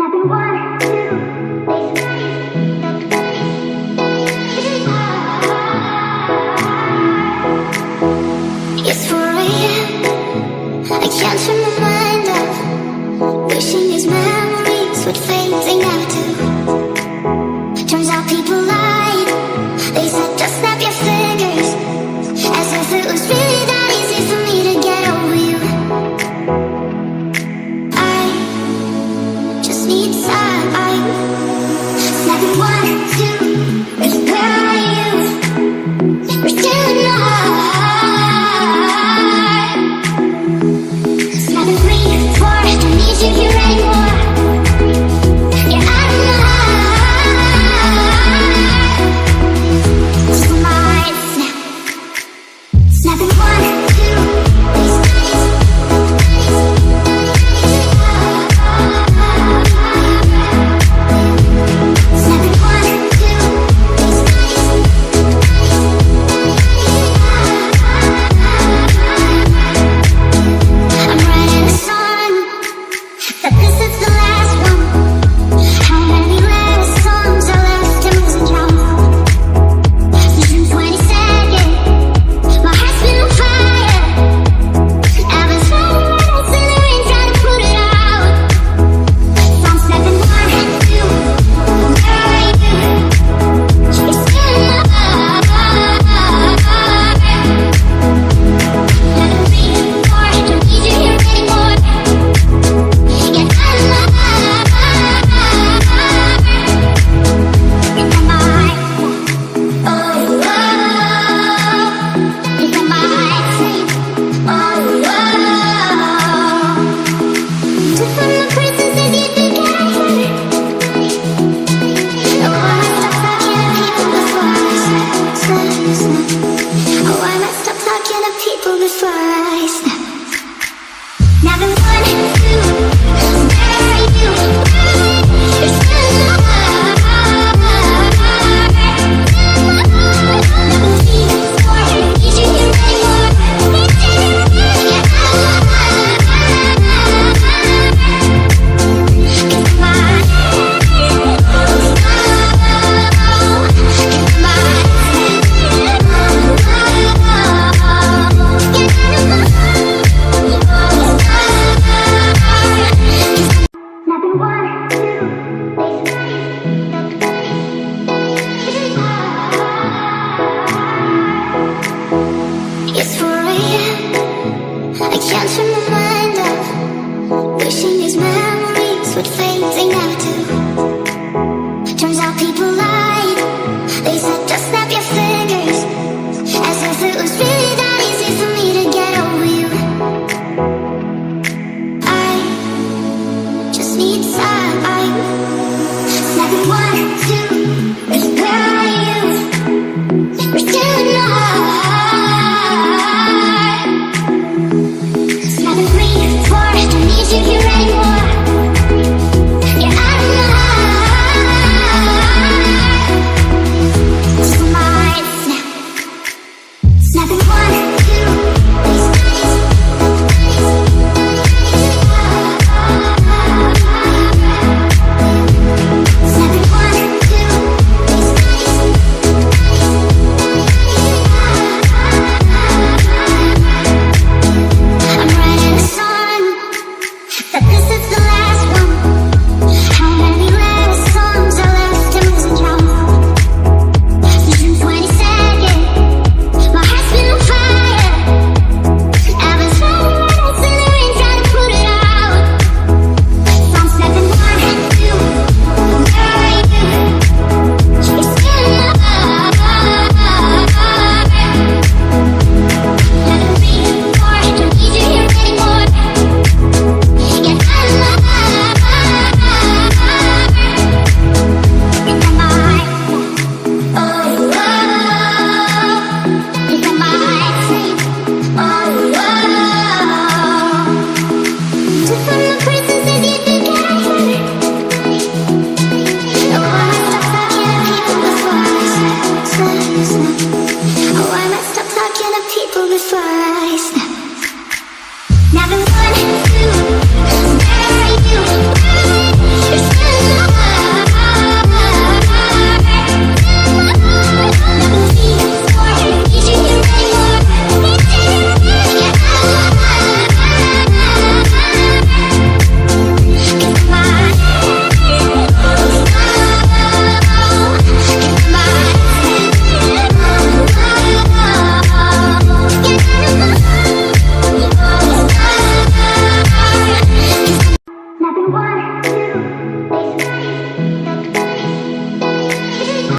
Snapping one, two, it's 4 AM. I can't turn my mind off. Wishing these memories would fade, they never do. Turns out people lied. They said just snap your fingers, as if it was really that easy for me to get over you. I just need time. Snapping 1, 2, where are you? We're still alive. Snapping 3, 4, don't need you here anymore. Yeah, I'm alive. Just my snap. Snapping 1, 2, people before I snap. Now the 1, 2, where are you? You're still alive. Now the 3, 4, need you here anymore. Yeah, I'm alive. 'Cause Snapping 1,